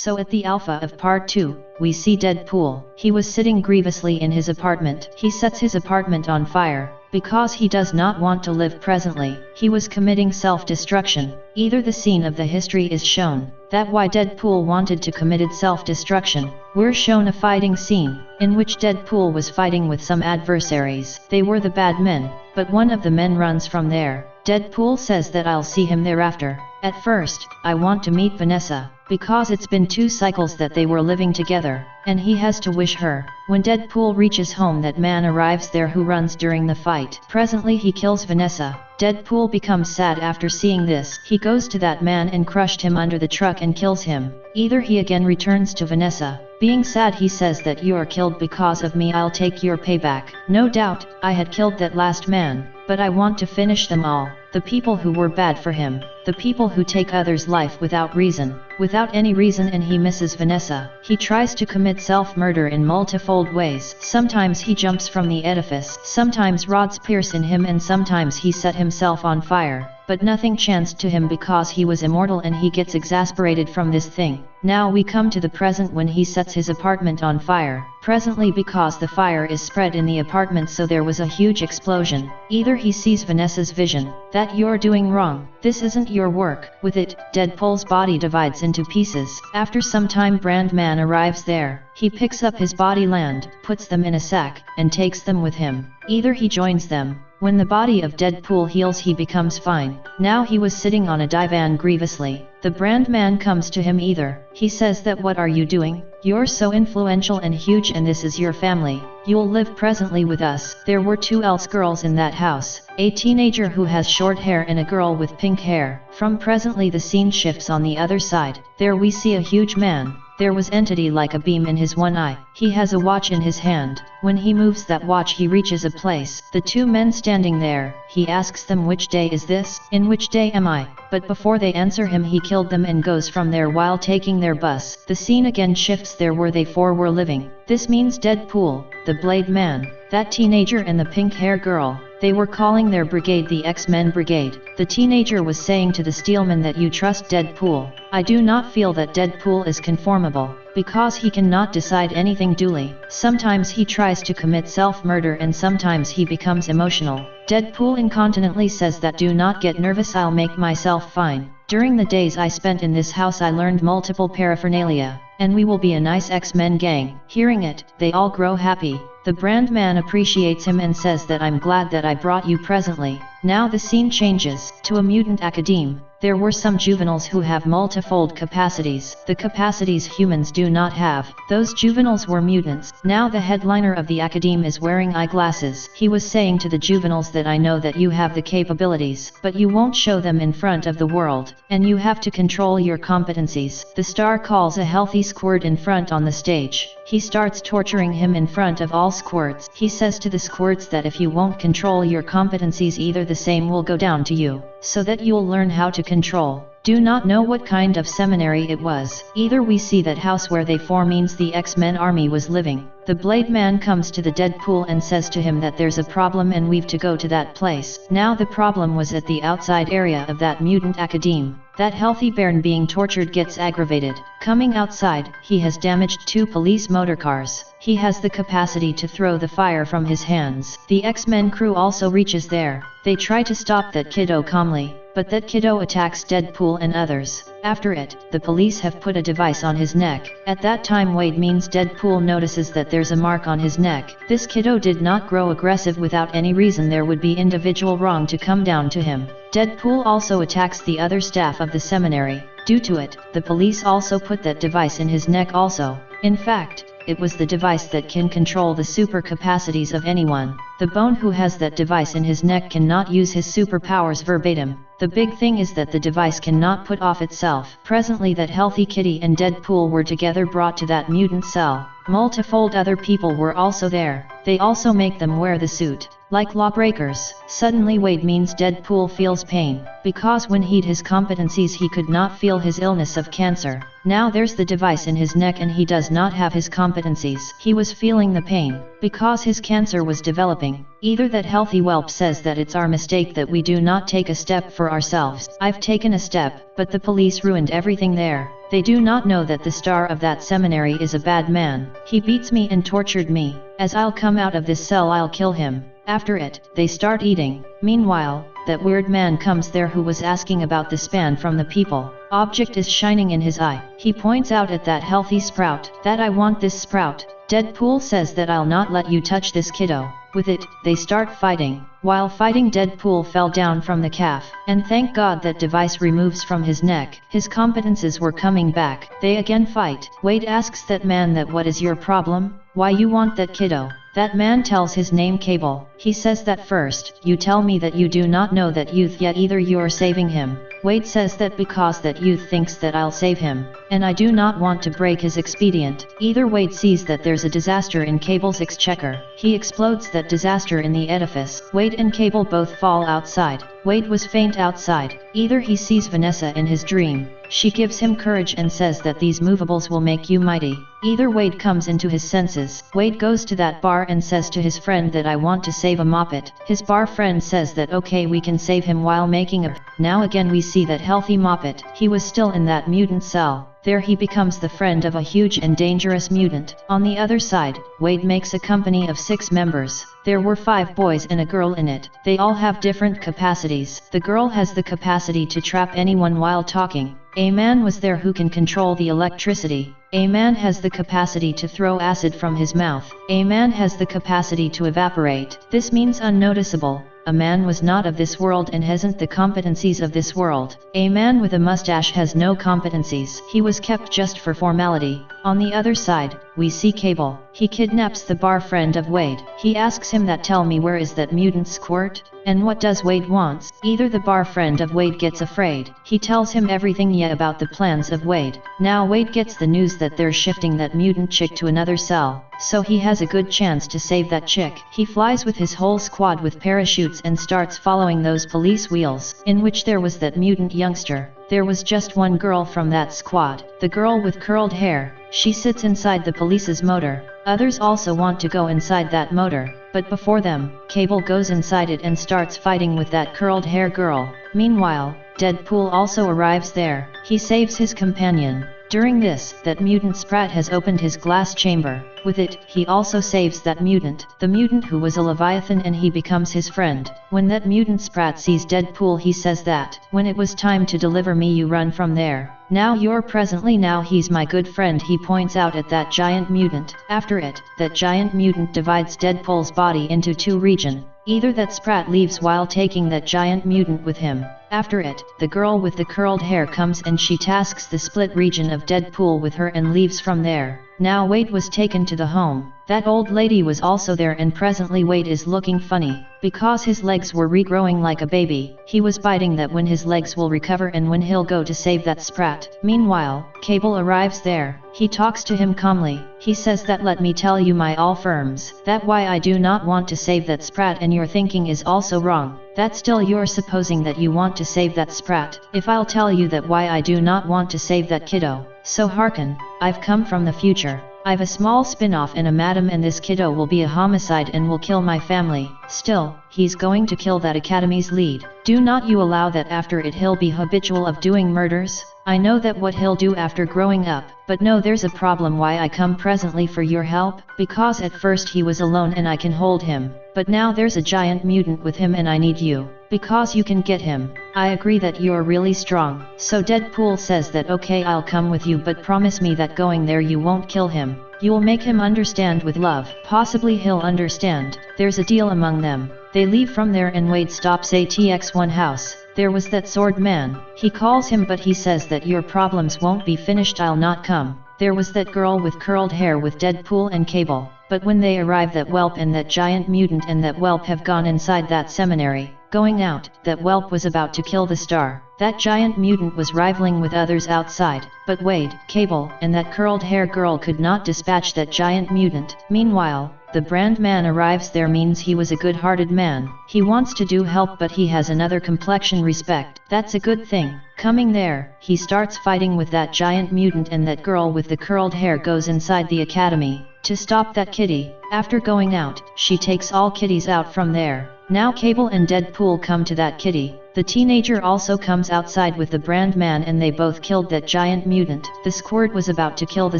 So at the alpha of part 2, we see Deadpool. He was sitting grievously in his apartment. He sets his apartment on fire, because he does not want to live presently. He was committing self-destruction. Either the scene of the history is shown, that why Deadpool wanted to committed self-destruction. We're shown a fighting scene, in which Deadpool was fighting with some adversaries. They were the bad men, but one of the men runs from there. Deadpool says that I'll see him thereafter. At first, I want to meet Vanessa, because it's been 2 cycles that they were living together, and he has to wish her. When Deadpool reaches home, that man arrives there who runs during the fight. Presently he kills Vanessa. Deadpool becomes sad after seeing this. He goes to that man and crushed him under the truck and kills him. Either he again returns to Vanessa. Being sad, he says that you are killed because of me, I'll take your payback. No doubt, I had killed that last man, but I want to finish them all. The people who were bad for him, the people who take others' life without reason, without any reason, and he misses Vanessa. He tries to commit self-murder in multifold ways. Sometimes he jumps from the edifice, sometimes rods pierce in him, and sometimes he set himself on fire. But nothing chanced to him because he was immortal, and he gets exasperated from this thing. Now we come to the present when he sets his apartment on fire. Presently, because the fire is spread in the apartment, so there was a huge explosion. Either he sees Vanessa's vision, that you're doing wrong, this isn't your work. With it, Deadpool's body divides into pieces. After some time, Brandman arrives there. He picks up his body land, puts them in a sack, and takes them with him. Either he joins them. When the body of Deadpool heals, he becomes fine. Now he was sitting on a divan grievously. The Brandman comes to him. Either he says that what are you doing? You're so influential and huge, and this is your family. You'll live presently with us. There were 2 else girls in that house, a teenager who has short hair and a girl with pink hair. From presently the scene shifts on the other side. There we see a huge man. There was entity like a beam in his one eye. He has a watch in his hand. When he moves that watch, he reaches a place. The 2 men standing there, he asks them, which day is this? In which day am I? But before they answer him, he killed them and goes from there while taking their bus. The scene again shifts. There were they 4 were living. This means Deadpool, the Blade Man, that teenager, and the pink hair girl. They were calling their brigade the X-Men Brigade. The teenager was saying to the Steelman that you trust Deadpool. I do not feel that Deadpool is conformable, because he cannot decide anything duly. Sometimes he tries to commit self-murder and sometimes he becomes emotional. Deadpool incontinently says that do not get nervous, I'll make myself fine. During the days I spent in this house, I learned multiple paraphernalia, and we will be a nice X-Men gang. Hearing it, they all grow happy. The Brandman appreciates him and says that I'm glad that I brought you presently. Now the scene changes to a mutant academe. There were some juveniles who have multifold capacities, the capacities humans do not have. Those juveniles were mutants. Now the headliner of the academe is wearing eyeglasses. He was saying to the juveniles that I know that you have the capabilities, but you won't show them in front of the world, and you have to control your competencies. The star calls a healthy squirt in front on the stage. He starts torturing him in front of all squirts. He says to the squirts that if you won't control your competencies, either the same will go down to you, so that you'll learn how to control. Do not know what kind of seminary it was. Either we see that house where they 4 means the X-Men army was living. The Blade Man comes to the Deadpool and says to him that there's a problem and we've to go to that place. Now the problem was at the outside area of that mutant academe. That healthy bairn being tortured gets aggravated. Coming outside, he has damaged 2 police motorcars. He has the capacity to throw the fire from his hands. The X-Men crew also reaches there. They try to stop that kiddo calmly, but that kiddo attacks Deadpool and others. After it, the police have put a device on his neck. At that time, Wade means Deadpool notices that there's a mark on his neck. This kiddo did not grow aggressive without any reason. There would be individual wrong to come down to him. Deadpool also attacks the other staff of the seminary. Due to it, the police also put that device in his neck also. In fact, it was the device that can control the super capacities of anyone. The bone who has that device in his neck cannot use his superpowers verbatim. The big thing is that the device cannot put off itself. Presently that healthy kitty and Deadpool were together brought to that mutant cell. Multifold other people were also there. They also make them wear the suit, like lawbreakers. Suddenly Wade means Deadpool feels pain, because when he'd his competencies he could not feel his illness of cancer. Now there's the device in his neck and he does not have his competencies. He was feeling the pain, because his cancer was developing. Either that healthy whelp says that it's our mistake that we do not take a step for ourselves. I've taken a step, but the police ruined everything there. They do not know that the star of that seminary is a bad man. He beats me and tortured me. As I'll come out of this cell, I'll kill him. After it, they start eating. Meanwhile, that weird man comes there who was asking about the span from the people. Object is shining in his eye. He points out at that healthy sprout, that I want this sprout. Deadpool says that I'll not let you touch this kiddo. With it, they start fighting. While fighting, Deadpool fell down from the calf, and thank God that device removes from his neck. His competences were coming back. They again fight. Wade asks that man that what is your problem? Why you want that kiddo? That man tells his name Cable. He says that first, you tell me that you do not know that youth yet, either you are saving him. Wade says that because that youth thinks that I'll save him, and I do not want to break his expedient. Either Wade sees that there's a disaster in Cable's exchequer. He explodes that disaster in the edifice. Wade and Cable both fall outside. Wade was faint outside. Either he sees Vanessa in his dream. She gives him courage and says that these movables will make you mighty. Either Wade comes into his senses. Wade goes to that bar and says to his friend that I want to save a Moppet. His bar friend says that okay, we can save him while making a... Now again we see that healthy Moppet. He was still in that mutant cell. There he becomes the friend of a huge and dangerous mutant. On the other side, Wade makes a company of 6 members. There were 5 boys and a girl in it. They all have different capacities. The girl has the capacity to trap anyone while talking. A man was there who can control the electricity. A man has the capacity to throw acid from his mouth. A man has the capacity to evaporate. This means unnoticeable. A man was not of this world and hasn't the competencies of this world. A man with a mustache has no competencies. He was kept just for formality. On the other side, we see Cable. He kidnaps the bar friend of Wade. He asks him that tell me where is that mutant squirt? And what does Wade wants? Either the bar friend of Wade gets afraid. He tells him everything about the plans of Wade. Now Wade gets the news that they're shifting that mutant chick to another cell. So he has a good chance to save that chick. He flies with his whole squad with parachutes and starts following those police wheels, in which there was that mutant youngster. There was just one girl from that squad, the girl with curled hair. She sits inside the police's motor. Others also want to go inside that motor, but before them, Cable goes inside it and starts fighting with that curled hair girl. Meanwhile, Deadpool also arrives there. He saves his companion. During this, that mutant Sprat has opened his glass chamber. With it, he also saves that mutant, the mutant who was a Leviathan, and he becomes his friend. When that mutant Sprat sees Deadpool, he says that, when it was time to deliver me you run from there. Now you're presently now he's my good friend. He points out at that giant mutant. After it, that giant mutant divides Deadpool's body into 2 regions. Either that Sprat leaves while taking that giant mutant with him. After it, the girl with the curled hair comes and she tasks the split region of Deadpool with her and leaves from there. Now Wade was taken to the home. That old lady was also there, and presently Wade is looking funny, because his legs were regrowing like a baby. He was biting that when his legs will recover and when he'll go to save that Sprat. Meanwhile, Cable arrives there. He talks to him calmly. He says that let me tell you my all firms, that why I do not want to save that Sprat and your thinking is also wrong. That still you're supposing that you want to save that Sprat. If I'll tell you that why I do not want to save that kiddo. So hearken, I've come from the future. I've a small spin-off and a madam, and this kiddo will be a homicide and will kill my family. Still, he's going to kill that academy's lead. Do not you allow that after it he'll be habitual of doing murders? I know that what he'll do after growing up, but no, there's a problem why I come presently for your help, because at first he was alone and I can hold him, but now there's a giant mutant with him and I need you, because you can get him. I agree that you're really strong. So Deadpool says that okay, I'll come with you, but promise me that going there you won't kill him. You'll make him understand with love. Possibly he'll understand. There's a deal among them. They leave from there and Wade stops at TX1 house. There was that sword man. He calls him but he says that your problems won't be finished, I'll not come. There was that girl with curled hair with Deadpool and Cable. But when they arrive, that whelp and that giant mutant and that whelp have gone inside that seminary. Going out, that whelp was about to kill the star. That giant mutant was rivaling with others outside, but Wade, Cable, and that curled hair girl could not dispatch that giant mutant. Meanwhile, the brand man arrives there, means he was a good-hearted man. He wants to do help but he has another complexion, respect. That's a good thing. Coming there, he starts fighting with that giant mutant and that girl with the curled hair goes inside the academy. to stop that kitty. After going out, she takes all kitties out from there. Now Cable and Deadpool come to that kitty. The teenager also comes outside with the brand man and they both killed that giant mutant. The squirt was about to kill the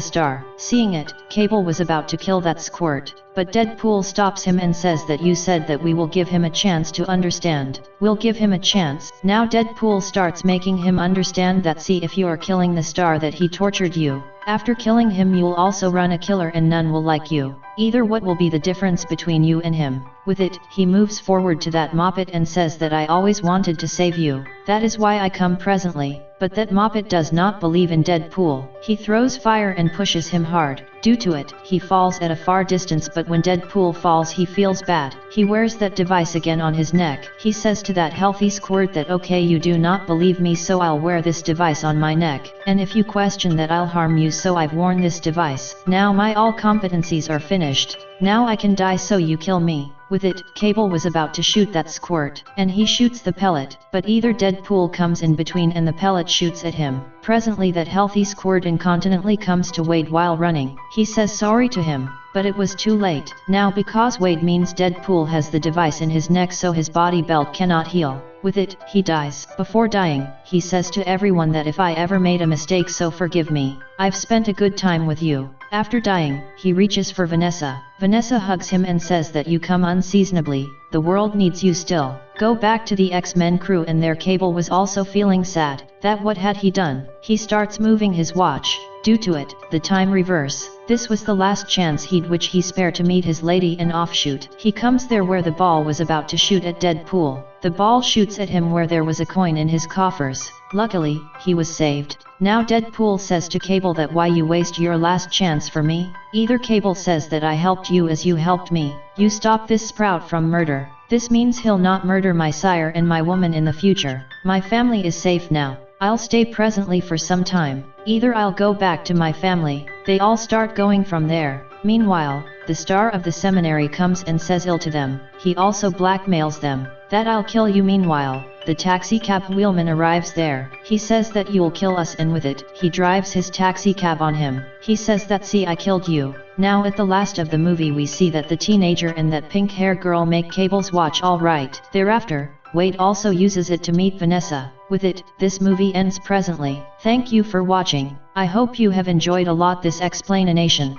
star. Seeing it, Cable was about to kill that squirt, but Deadpool stops him and says that you said that we will give him a chance to understand. We'll give him a chance. Now Deadpool starts making him understand that see if you are killing the star that he tortured you. After killing him you'll also run a killer and none will like you. Either what will be the difference between you and him? With it, he moves forward to that Moppet and says that I always wanted to save you. That is why I come presently. But that Moppet does not believe in Deadpool. He throws fire and pushes him hard. Due to it, he falls at a far distance, but when Deadpool falls he feels bad. He wears that device again on his neck. He says to that healthy squirt that okay, you do not believe me, so I'll wear this device on my neck. And if you question that, I'll harm you, so I've worn this device. Now my all competencies are finished. Now I can die, so you kill me. With it, Cable was about to shoot that squirt, and he shoots the pellet, but either Deadpool comes in between and the pellet shoots at him. Presently that healthy squirt incontinently comes to Wade while running. He says sorry to him, but it was too late. Now because Wade means Deadpool has the device in his neck, so his body belt cannot heal. With it, he dies. Before dying, he says to everyone that if I ever made a mistake, so forgive me. I've spent a good time with you. After dying, he reaches for Vanessa. Vanessa hugs him and says that you come unseasonably, the world needs you still. Go back to the X-Men crew, and their Cable was also feeling sad. That what had he done? He starts moving his watch. Due to it, the time reverse. This was the last chance he'd which he spare to meet his lady and offshoot. He comes there where the ball was about to shoot at Deadpool. The ball shoots at him where there was a coin in his coffers. Luckily, he was saved. Now Deadpool says to Cable that why you waste your last chance for me? Either Cable says that I helped you as you helped me. You stop this sprout from murder. This means he'll not murder my sire and my woman in the future. My family is safe now. I'll stay presently for some time. Either I'll go back to my family. They all start going from there. Meanwhile, the star of the seminary comes and says ill to them. He also blackmails them. That I'll kill you. Meanwhile, the taxi cab wheelman arrives there. He says that you'll kill us, and with it, he drives his taxi cab on him. He says that see I killed you. Now at the last of the movie we see that the teenager and that pink hair girl make Cable's watch all right. Thereafter, Wade also uses it to meet Vanessa. With it, this movie ends presently. Thank you for watching. I hope you have enjoyed a lot this explanation.